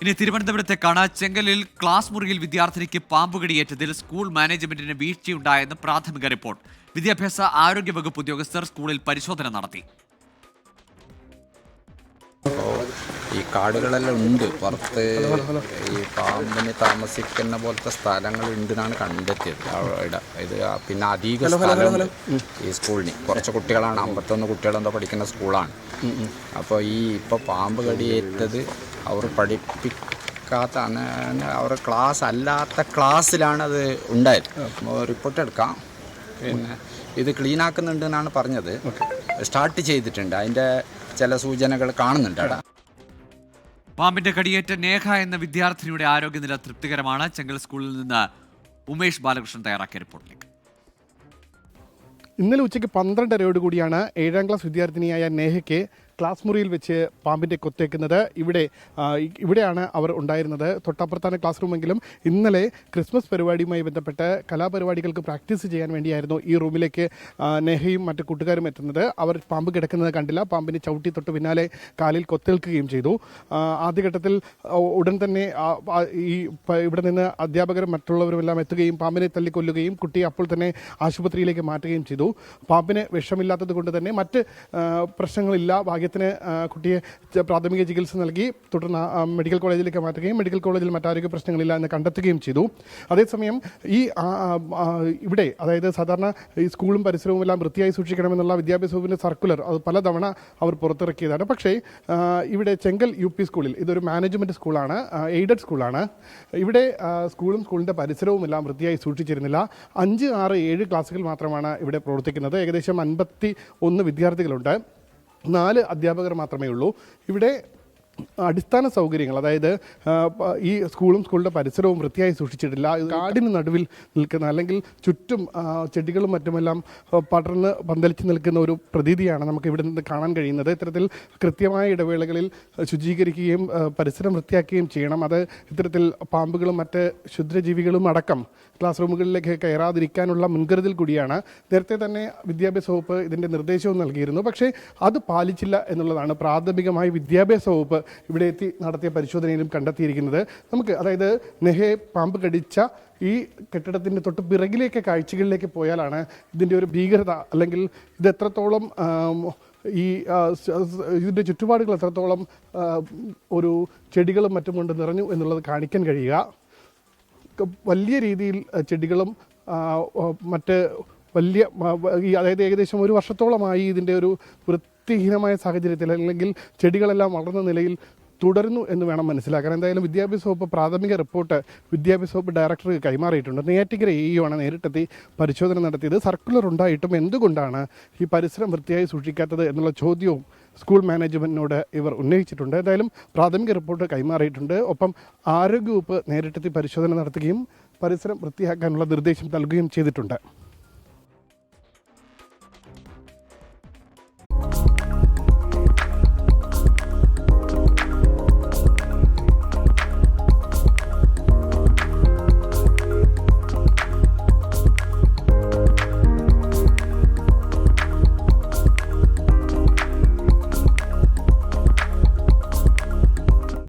ഇനി തിരുവനന്തപുരത്തെ ചെങ്കലിൽ ക്ലാസ് മുറിയിൽ വിദ്യാർത്ഥിനിക്ക് പാമ്പുകടിയേറ്റതിൽ സ്കൂൾ മാനേജ്മെന്റിന് വീഴ്ചയുണ്ടായെന്ന് പ്രാഥമിക റിപ്പോർട്ട്. വിദ്യാഭ്യാസ ആരോഗ്യ വകുപ്പ് ഉദ്യോഗസ്ഥർ സ്കൂളിൽ പരിശോധന നടത്തി. ഈ കാടുകളെല്ലാം ഉണ്ട്, പുറത്ത് ഈ പാമ്പിന് താമസിക്കുന്ന പോലത്തെ സ്ഥലങ്ങൾ ഉണ്ടെന്നാണ് കണ്ടെത്തിയത് അവിടെ. ഇത് പിന്നെ അധിക സ്ഥലം ഈ സ്കൂളിന് കുറച്ച് കുട്ടികളാണ്, 51 കുട്ടികളെന്തോ പഠിക്കുന്ന സ്കൂളാണ്. അപ്പോൾ ഇപ്പോൾ പാമ്പ് കടിയേറ്റത് അവർ പഠിപ്പിക്കാത്ത അവരുടെ ക്ലാസ് അല്ലാത്ത ക്ലാസ്സിലാണ് അത് ഉണ്ടായത്. റിപ്പോർട്ട് എടുക്കാം. പിന്നെ ഇത് ക്ലീൻ ആക്കുന്നുണ്ടെന്നാണ് പറഞ്ഞത്. സ്റ്റാർട്ട് ചെയ്തിട്ടുണ്ട്, അതിൻ്റെ ചില സൂചനകൾ കാണുന്നുണ്ട് അവിടെ. പാമ്പിന്റെ കടിയേറ്റ നേഹ എന്ന വിദ്യാർത്ഥിനിയുടെ ആരോഗ്യനില തൃപ്തികരമാണ്. ചെങ്കൽ സ്കൂളിൽ നിന്ന് ഉമേഷ് ബാലകൃഷ്ണൻ തയ്യാറാക്കിയ റിപ്പോർട്ടിലേക്ക്. ഇന്നലെ ഉച്ചയ്ക്ക് 12:30 കൂടിയാണ് 7ാം ക്ലാസ് വിദ്യാർത്ഥിനിയായ നേഹയ്ക്ക് ക്ലാസ് മുറിയിൽ വെച്ച് പാമ്പിൻ്റെ കൊത്തേക്കുന്നത്. ഇവിടെയാണ് അവർ ഉണ്ടായിരുന്നത്. തൊട്ടപ്പുറത്താണ് ക്ലാസ് റൂമെങ്കിലും ഇന്നലെ ക്രിസ്മസ് പരിപാടിയുമായി ബന്ധപ്പെട്ട് കലാപരിപാടികൾക്ക് പ്രാക്ടീസ് ചെയ്യാൻ വേണ്ടിയായിരുന്നു ഈ റൂമിലേക്ക് നേഹയും മറ്റു കൂട്ടുകാരും എത്തുന്നത്. അവർ പാമ്പ് കിടക്കുന്നത് കണ്ടില്ല. പാമ്പിനെ ചവിട്ടി തൊട്ട് പിന്നാലെ കാലിൽ കൊത്തേൽക്കുകയും ചെയ്തു. ആദ്യഘട്ടത്തിൽ ഉടൻ തന്നെ ഇവിടെ നിന്ന് അധ്യാപകരും മറ്റുള്ളവരുമെല്ലാം എത്തുകയും പാമ്പിനെ തല്ലിക്കൊല്ലുകയും കുട്ടിയെ അപ്പോൾ തന്നെ ആശുപത്രിയിലേക്ക് മാറ്റുകയും ചെയ്തു. പാമ്പിന് വിഷമില്ലാത്തത് കൊണ്ട് തന്നെ മറ്റ് പ്രശ്നങ്ങളില്ല. ഭാഗ്യത്തിന് കുട്ടിയെ പ്രാഥമിക ചികിത്സ നൽകി തുടർന്ന് മെഡിക്കൽ കോളേജിലേക്ക് മാറ്റുകയും മെഡിക്കൽ കോളേജിൽ മറ്റാരോഗ്യ പ്രശ്നങ്ങളില്ല എന്ന് കണ്ടെത്തുകയും ചെയ്തു. അതേസമയം ഇവിടെ അതായത് സാധാരണ ഈ സ്കൂളും പരിസരവും എല്ലാം വൃത്തിയായി സൂക്ഷിക്കണമെന്നുള്ള വിദ്യാഭ്യാസ വകുപ്പിൻ്റെ സർക്കുലർ അത് പലതവണ അവർ പുറത്തിറക്കിയതാണ്. പക്ഷേ ഇവിടെ ചെങ്കൽ UP സ്കൂളിൽ ഇതൊരു മാനേജ്മെൻറ്റ് സ്കൂളാണ്, എയ്ഡഡ് സ്കൂളാണ്. ഇവിടെ സ്കൂളും സ്കൂളിൻ്റെ പരിസരവും എല്ലാം വൃത്തിയായി സൂക്ഷിച്ചിരുന്നില്ല. 5, 6, 7 ക്ലാസ്സുകൾ മാത്രമാണ് ഇവിടെ പ്രവർത്തിക്കുന്നത്. ഏകദേശം 51 വിദ്യാർത്ഥികളുണ്ട്. 4 അധ്യാപകർ മാത്രമേ ഉള്ളൂ. ഇവിടെ അടിസ്ഥാന സൗകര്യങ്ങൾ അതായത് ഈ സ്കൂളിൻ്റെ പരിസരവും വൃത്തിയായി സൂക്ഷിച്ചിട്ടില്ല. കാടിന് നടുവിൽ നിൽക്കുന്ന അല്ലെങ്കിൽ ചുറ്റും ചെടികളും മറ്റുമെല്ലാം പടർന്ന് പന്തലിച്ച് നിൽക്കുന്ന ഒരു പ്രതീതിയാണ് നമുക്ക് ഇവിടെ നിന്ന് കാണാൻ കഴിയുന്നത്. ഇത്തരത്തിൽ കൃത്യമായ ഇടവേളകളിൽ ശുചീകരിക്കുകയും പരിസരം വൃത്തിയാക്കുകയും ചെയ്യണം. അത് ഇത്തരത്തിൽ പാമ്പുകളും മറ്റ് ക്ഷുദ്രജീവികളും അടക്കം ക്ലാസ് റൂമുകളിലേക്ക് കയറാതിരിക്കാനുള്ള മുൻകരുതൽ കൂടിയാണ്. നേരത്തെ തന്നെ വിദ്യാഭ്യാസ വകുപ്പ് ഇതിൻ്റെ നിർദ്ദേശവും നൽകിയിരുന്നു. പക്ഷേ അത് പാലിച്ചില്ല എന്നുള്ളതാണ് പ്രാഥമികമായി വിദ്യാഭ്യാസ വകുപ്പ് ഇവിടെ എത്തി നടത്തിയ പരിശോധനയിലും കണ്ടെത്തിയിരിക്കുന്നത്. നമുക്ക് അതായത് നെഹയെ പാമ്പ് കടിച്ച ഈ കെട്ടിടത്തിൻ്റെ തൊട്ട് പിറകിലേക്ക് കാഴ്ചകളിലേക്ക് പോയാലാണ് ഇതിൻ്റെ ഒരു ഭീകരത അല്ലെങ്കിൽ ഇത് എത്രത്തോളം ഇതിൻ്റെ ചുറ്റുപാടുകൾ എത്രത്തോളം ഒരു ചെടികളും മറ്റും കൊണ്ട് നിറഞ്ഞു എന്നുള്ളത് കാണിക്കാൻ കഴിയുക. വലിയ രീതിയിൽ ചെടികളും മറ്റ് വലിയ അതായത് ഏകദേശം 1 വർഷത്തോളമായി ഇതിൻ്റെ ഒരു വൃത്തിഹീനമായ സാഹചര്യത്തിൽ അല്ലെങ്കിൽ ചെടികളെല്ലാം വളർന്ന നിലയിൽ തുടരുന്നു എന്ന് വേണം മനസ്സിലാക്കാൻ. എന്തായാലും വിദ്യാഭ്യാസ വകുപ്പ് പ്രാഥമിക റിപ്പോർട്ട് വിദ്യാഭ്യാസ വകുപ്പ് ഡയറക്ടർക്ക് കൈമാറിയിട്ടുണ്ട്. നെയ്യാറ്റിൻകര AEO ആണ് നേരിട്ടെത്തി പരിശോധന നടത്തിയത്. സർക്കുലർ ഉണ്ടായിട്ടും എന്തുകൊണ്ടാണ് ഈ പരിസരം വൃത്തിയായി സൂക്ഷിക്കാത്തത് എന്നുള്ള ചോദ്യവും സ്കൂൾ മാനേജ്മെൻറ്റിനോട് ഇവർ ഉന്നയിച്ചിട്ടുണ്ട്. എന്തായാലും പ്രാഥമിക റിപ്പോർട്ട് കൈമാറിയിട്ടുണ്ട്. ഒപ്പം ആരോഗ്യവകുപ്പ് നേരിട്ടെത്തി പരിശോധന നടത്തുകയും പരിസരം വൃത്തിയാക്കാനുള്ള നിർദ്ദേശം നൽകുകയും ചെയ്തിട്ടുണ്ട്.